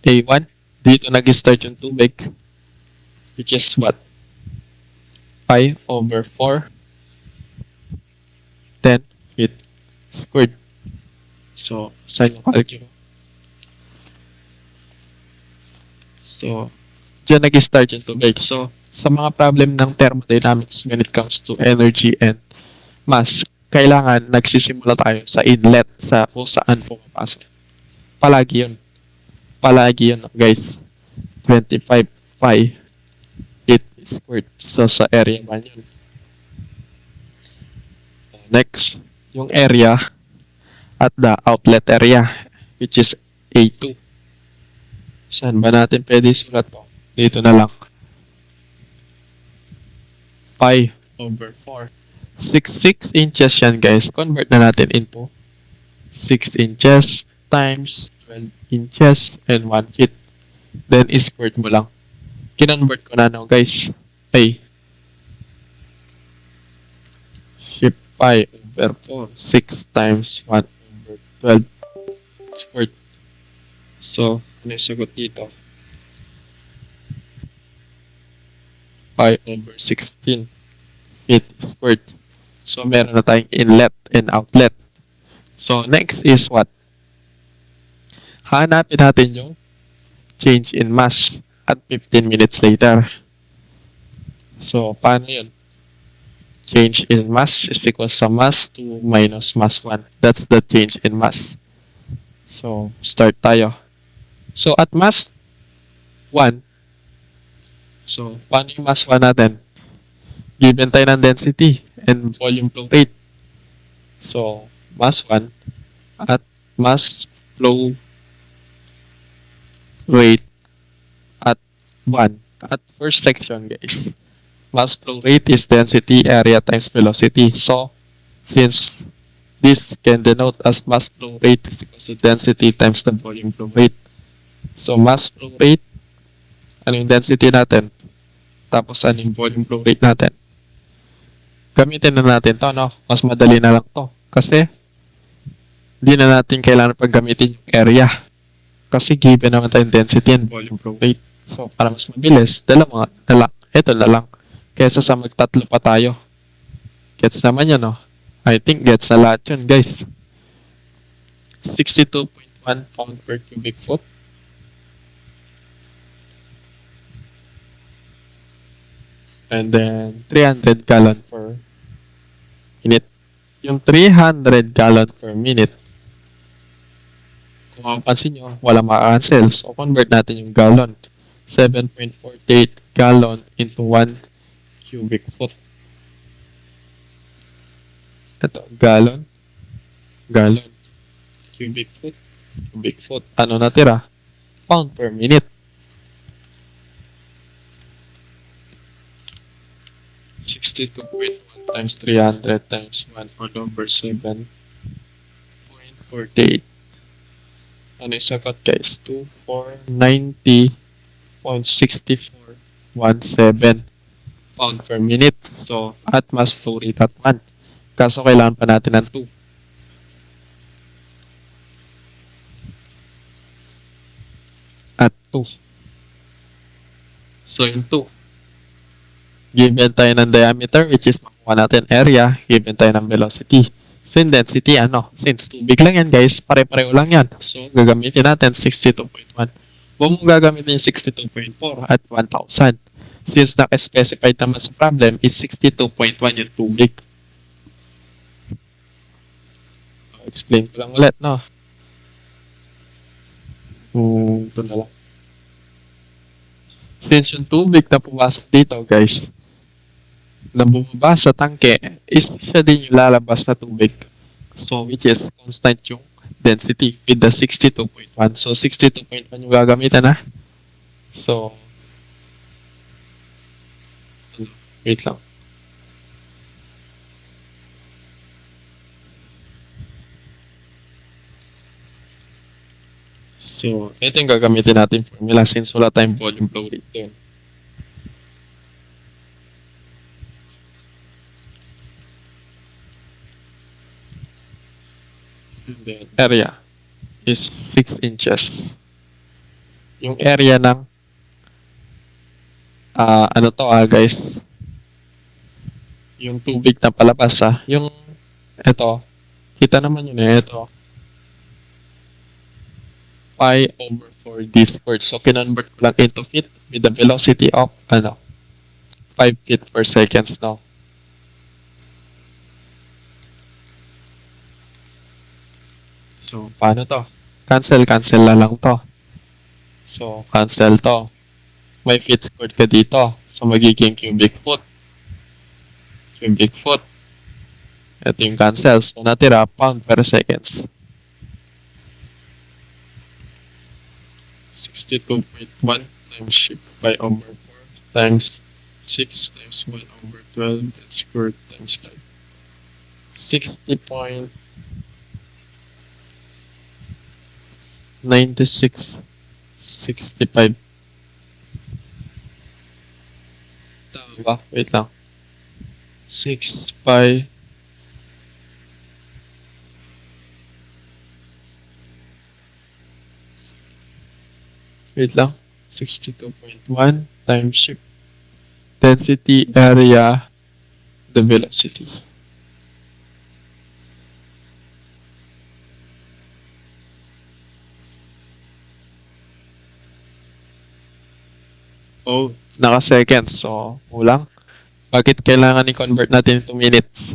A1, dito nag-start yung tubig. Which is what? pi over 4 10 feet squared. So, saan yung calculus? So, dyan nag-start yung tubig. So, sa mga problem ng thermodynamics when it comes to energy and mass, kailangan nagsisimula tayo sa inlet sa kung saan pumapasok. Palagi yun. Palagi yun, guys. 25 pi feet squared. So, sa area man yun. Next, yung area at the outlet area, which is A2. Saan ba natin pwede sulat po? Dito na lang. Pi over 4. 6 inches yan, guys. Convert na natin into 6 inches times 12 inches and 1 feet. Then, squared mo lang. Kinonvert ko na now, guys. Ay. Shift pi over 4. 6 times 1 over 12 squared. So, ano yung sagot dito? Pi over 16 feet squared. So, meron na tayong inlet and outlet. So, next is what? Hanapin natin yung change in mass at 15 minutes later. So, paano yun? Change in mass is equal sa mass 2 minus mass 1. That's the change in mass. So, start tayo. So, at mass 1, so, paano yung mass 1 natin? Given tayo ng density and volume flow rate. So, mass 1 at mass flow rate at 1. At first section, guys. Mass flow rate is density area times velocity. So, since this can denote as mass flow rate is equal to density times the volume flow rate. So, mass flow rate, ano yung density natin? Tapos, ano yung volume flow rate natin? Gamitin na natin to, no? Mas madali na lang to. Kasi, hindi na natin kailangan paggamitin yung area. Kasi given naman tayong density and volume flow rate. So, para mas mabilis, dalawa na lang. Ito na lang. Kesa sa magtatlo pa tayo. Gets naman yun, no? I think gets na lahat yun, guys. 62.1 pound per cubic foot. And then, 300 gallon per minute. Yung 300 gallon per minute, kung mapapansin nyo, walang maka-cancel. So, convert natin yung gallon. 7.48 gallon into 1 cubic foot. Ito, gallon. Gallon. Cubic foot. Cubic foot. Ano natira? Pound per minute. 62.1 times 300 times 1 all over 7.48. Ano yung sagot, guys? 2490.6417 pound per minute. So, at mass flow rate at 1. Kaso kailangan pa natin ng 2. At 2. So, yung 2. Given tayo ng diameter, which is makuha natin area, given tayo ng velocity. So, yung density, since tubig lang yan, guys, pare-pareho lang yan. So, gagamitin natin 62.1. Huwag mong gagamitin yung 62.4 at 1,000. Since naka-specified naman sa problem is 62.1 yung tubig. Explain ko lang ulit, no? Ito na lang. Since yung tubig na pumasok dito, guys, na bumaba sa tangke, is siya din yung lalabas na tubig. So, which is constant yung density with the 62.1. So, 62.1 yung gagamitan na. So, wait lang. So, ito yung gagamitin natin formula since wala tayong volume flow rate doon. And then, area is 6 inches. Yung area ng, guys, Yung tubig na palabas yung ito, kita naman yun ito, pi over 4 d squared. So, kinonvert ko lang into feet with the velocity of 5 feet per seconds now. So, paano to? Cancel na lang to. So, cancel to. May feet squared ka dito. So, magiging cubic foot. Cubic foot. Ito yung cancel. So, natira, pound per seconds. 62.1 times shift by over 4 times 6 times 1 over 12 and squared times 5. 60.9665. Tama ba? Wait lang. 6 pi wait lang. 62.1 times shift density area the velocity. Oh, naka-seconds. So, kulang. Bakit kailangan i-convert natin into minutes?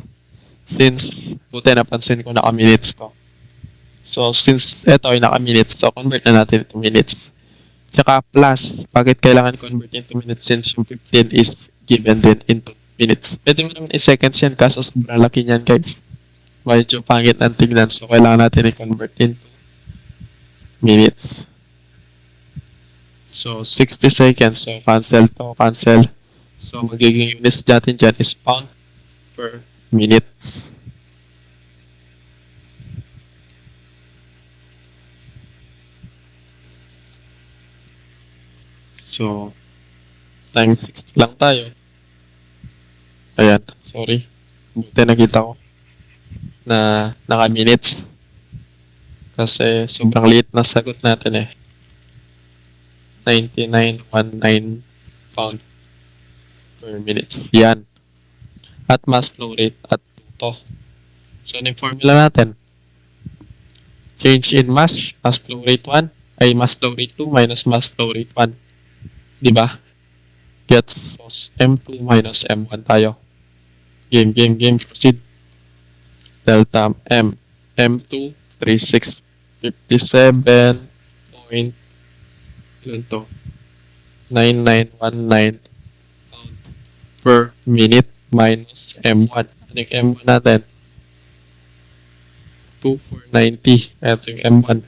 Since, buti napansin ko naka-minutes to. So, since ito ay naka-minutes, so convert na natin into minutes. Tsaka plus, bakit kailangan convert into minutes since yung 15 is given din into minutes. Pwede mo naman i-seconds yan kaso sobrang laki niyan guys. Medyo pangit ang tignan. So, kailangan natin i-convert into minutes. So, 60 seconds. So, cancel to, cancel. So, magiging units natin dyan is pound per minute. So, times 60 lang tayo. Ayan, sorry. Buti nakita ko na naka-minutes. Kasi sobrang liit na sagot natin 99.19 pound per minute. Yan. At mass flow rate at 2 to. So, ano yung formula natin? Change in mass flow rate 1 ay mass flow rate 2 minus mass flow rate 1. Diba? Get M2 minus M1 tayo. Game. Proceed. Delta M. M2, 3657. Ilan to? 9919 pound per minute minus M1. Ano yung M1 natin? 2490. Ito yung M1.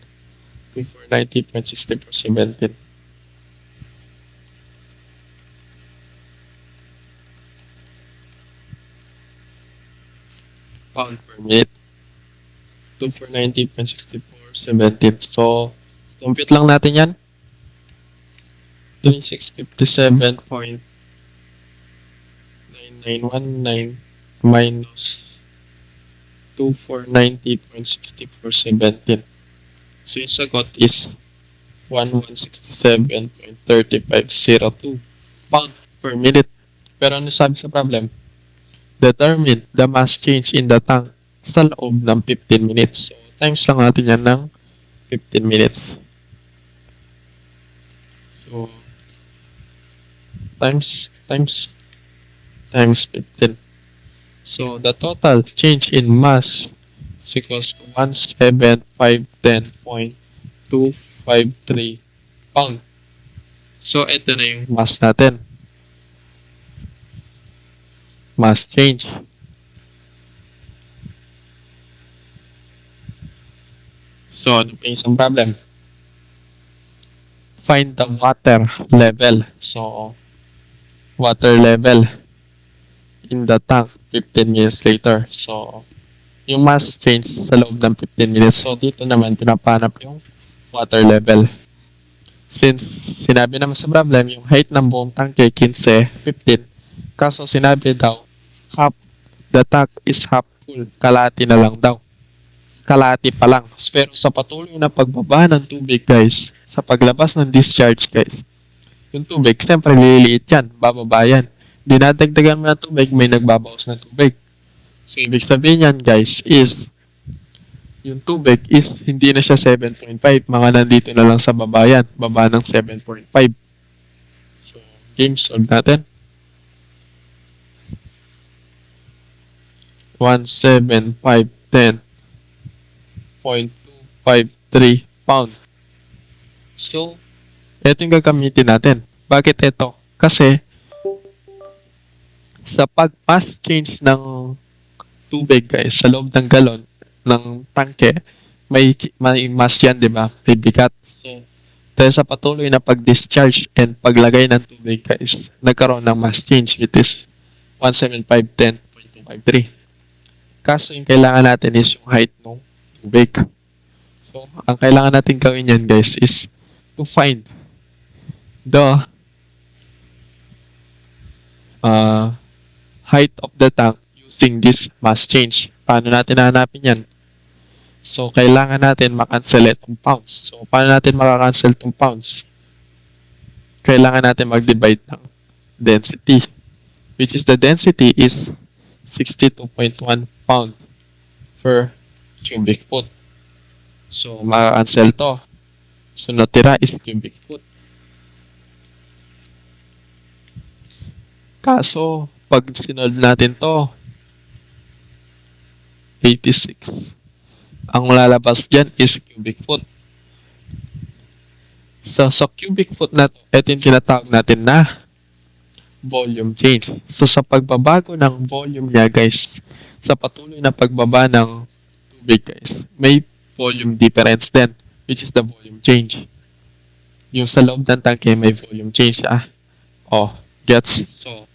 2490.6417. Pound per minute. 2490.6417. So, compute lang natin yan. 3657.9919 minus 2490.6417. So, yung sagot is 1167.3502 pound per minute. Pero ano sabi sa problem? Determine the mass change in the tank sa loob ng 15 minutes. So, times lang natin yan ng 15 minutes. So, times 15. So, the total change in mass is equals to 17510.253 pound. So, ito na yung mass natin. Mass change. So, ano pa yung isang problem? Find the water level. So, water level in the tank 15 minutes later. So, yung mass change sa loob ng 15 minutes. So, dito naman pinapanap yung water level. Since sinabi naman sa problem, yung height ng buong tank ay 15, 15. Kaso sinabi daw, the tank is half full. Kalahati na lang daw. Kalahati pa lang. Pero sa patuloy na pagbaba ng tubig, guys, sa paglabas ng discharge, guys, yung tubig, siyempre liliit yan, bababa yan. dinadagdagan mo ng tubig, may nagbabawas ng tubig. So, ibig sabihin yan, guys, is yung tubig is hindi na siya 7.5. Mga nandito na lang sa baba yan. Baba ng 7.5. So, game solve natin. 17510.253 pound. So, ito yung gagamitin natin. Bakit ito? Kasi, sa pag-mass change ng tubig, guys, sa loob ng galon, ng tangke, may mass yan, di ba? May bigat. So, dahil sa patuloy na pag-discharge and paglagay ng tubig, guys, nagkaroon ng mass change, which is 17510.253. Kaso yung kailangan natin is yung height ng tubig. So, ang kailangan natin gawin yan, guys, is to find the height of the tank using this mass change. Paano natin hahanapin yan? So, kailangan natin makancel itong pounds. So, paano natin makakancel itong pounds? Kailangan natin mag-divide ng density, which is the density is 62.1 pound per cubic foot. So, maka-cancel to. So, natira is cubic foot. Kaso, pag sinolve natin to, 86. Ang lalabas dyan is cubic foot. So, sa cubic foot na to, ito yung tinatawag natin na volume change. So, sa pagbabago ng volume niya, guys, sa patuloy na pagbaba ng tubig, guys, may volume difference din, which is the volume change. Yung sa loob ng tangke, may volume change. Gets? So,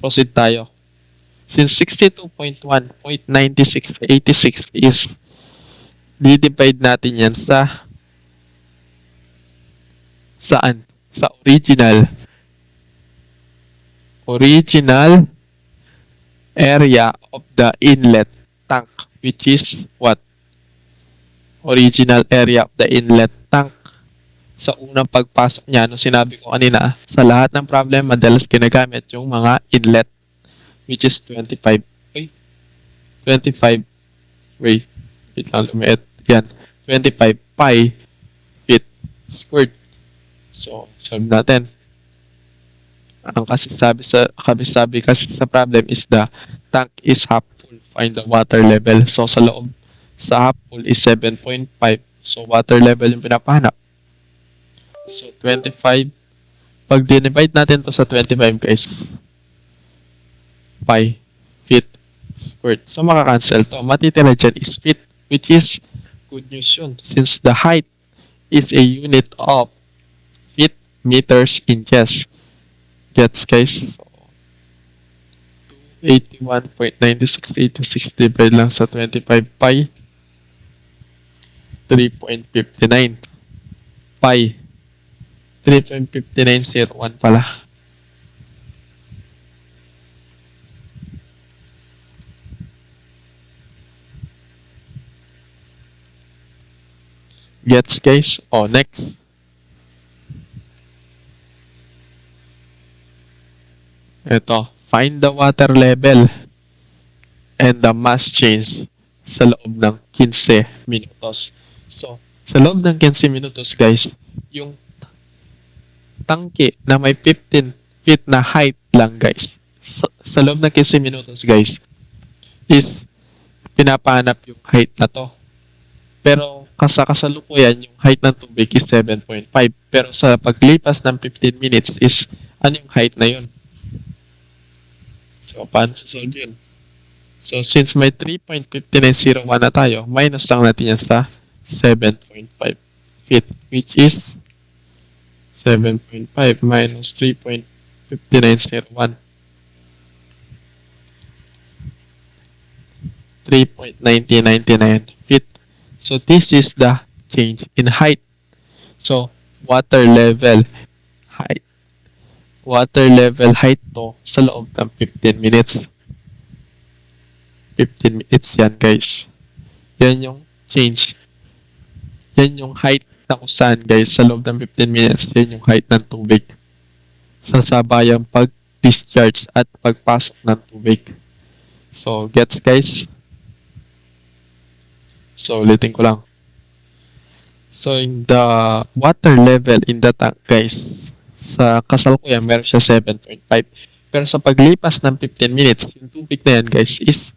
proceed tayo. Since 62.1.9686 is di-divide natin yan sa saan? Sa original area of the inlet tank, which is what? Original area of the inlet tank. Sa unang pagpasok niya, sinabi ko kanina, sa lahat ng problem, madalas ginagamit yung mga inlet, which is 25. Wait lang, lumiit. Yan, 25 pi feet squared. So, solve natin. Ang sabi kasi sa problem is the tank is half full. Find the water level. So, sa loob, sa half full is 7.5. So, water level yung pinapahanap. So, 25. Pag dinivide natin to sa 25, guys, pi feet squared. So, makakancel to. Matitira dyan is feet, which is good news yun. Since the height is a unit of feet, meters, inches. Gets, guys? So, 281.9686 divide lang sa 25 pi. 3.59 pi. 3.5901 pala. Gets, guys? Next. Ito. Find the water level and the mass change sa loob ng 15 minutos. So, sa loob ng 15 minutos, guys, yung tangke na may 15 feet na height lang, guys. Sa loob ng 15 minutos, guys, is pinapahanap yung height na to. Pero kasalukuyan, yung height ng tubig is 7.5. Pero sa paglipas ng 15 minutes is ano yung height na yun? So, paano susolve yun? So, since may 3.5901 na tayo, minus lang natin yan sa 7.5 feet, which is 7.5 minus 3.5901. 3.9099 feet. So, this is the change in height. So, water level height. Water level height to sa loob ng 15 minutes. 15 minutes yan, guys. Yan yung change. Yan yung height na kung saan, guys, sa loob ng 15 minutes. Yan yung height ng tubig. Sa sabayang discharge at pagpasok ng tubig. So, gets guys? So, ulitin ko lang. So, in the water level in the tank, guys, sa kasalukuyan, meron siya 7.5. Pero sa paglipas ng 15 minutes, yung tubig na yan, guys, is,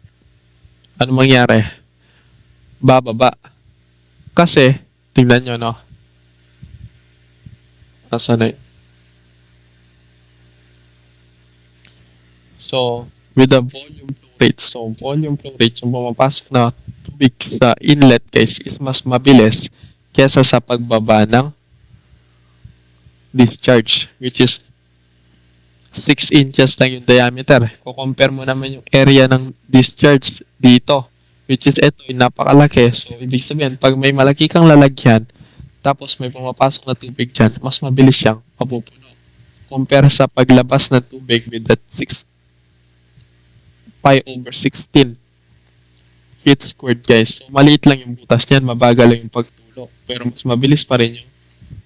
ano mangyari? Bababa. Kasi, tingnan nyo, no? Nasa na yun? So, with the volume flow rate, so volume flow rate, yung pumapasok na tubig sa inlet, guys, is mas mabilis kesa sa pagbaba ng discharge, which is 6 inches lang yung diameter. Kung-compare mo naman yung area ng discharge dito, which is ito, yung napakalaki. So, ibig sabihin, pag may malaki kang lalagyan, tapos may pumapasok na tubig dyan, mas mabilis siyang mapupuno. Compare sa paglabas ng tubig with that 5/16 feet squared, guys. So, maliit lang yung butas niyan, mabagal lang yung pagtulo. Pero mas mabilis pa rin yung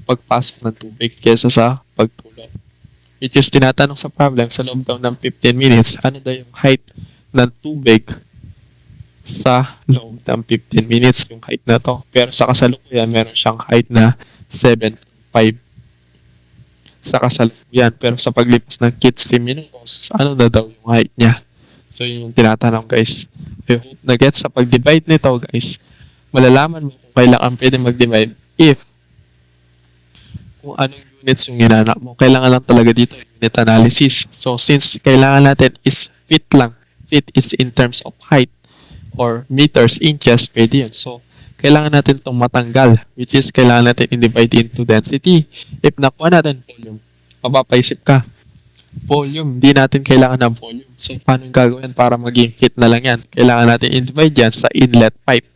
pagpasok ng tubig kesa sa pagtulo. Which is tinatanong sa problem, sa loob daw ng 15 minutes, ano daw yung height ng tubig sa loob ng 15 minutes, yung height na to. Pero sa kasalukuyan, meron siyang height na 7.5 sa kasalukuyan. Pero sa paglipas ng 15 minutos, ano na daw yung height niya? So, yun yung tinatanong, guys. I hope na get sa pag-divide nito, guys, malalaman mo kung kailangan pwede mag-divide if kung anong units yung ginana mo. Kailangan lang talaga dito unit analysis. So, since kailangan natin is feet lang, feet is in terms of height or meters, inches, pwede yun. So, kailangan natin itong matanggal, which is kailangan natin i-divide into density. If nakuha natin volume, mapapaisip ka, volume, di natin kailangan ng volume. So, paano yung gagawin para maging feet na lang yan? Kailangan natin i-divide yan sa inlet pipe,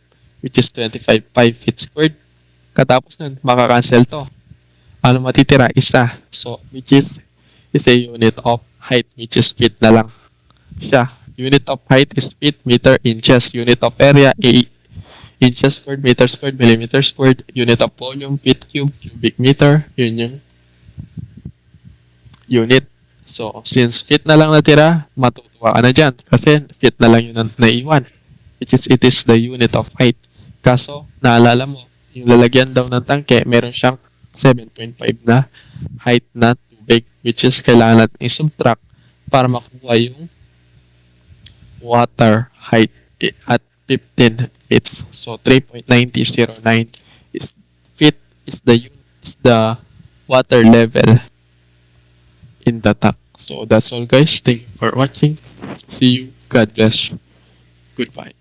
which is 25 feet squared. Katapos nun, makakancel to. Ano matitira? Isa. So, which is a unit of height, which is feet na lang siya. Unit of height is feet, meter, inches. Unit of area, inches squared, meter squared, millimeter squared. Unit of volume, feet cube, cubic meter. Yun yung unit. So, since feet na lang natira, matutuwa ka na dyan. Kasi feet na lang yun ang naiwan. Which is, it is the unit of height. Kaso, naalala mo, yung lalagyan daw ng tangke, meron siyang 7.5 na height na tubig. Which is, kailangan natin i-subtract para makuha yung water height at 15 feet. So, 3.9009 is feet is the water level in the tank. So that's all, guys. Thank you for watching. See you. God bless. Goodbye.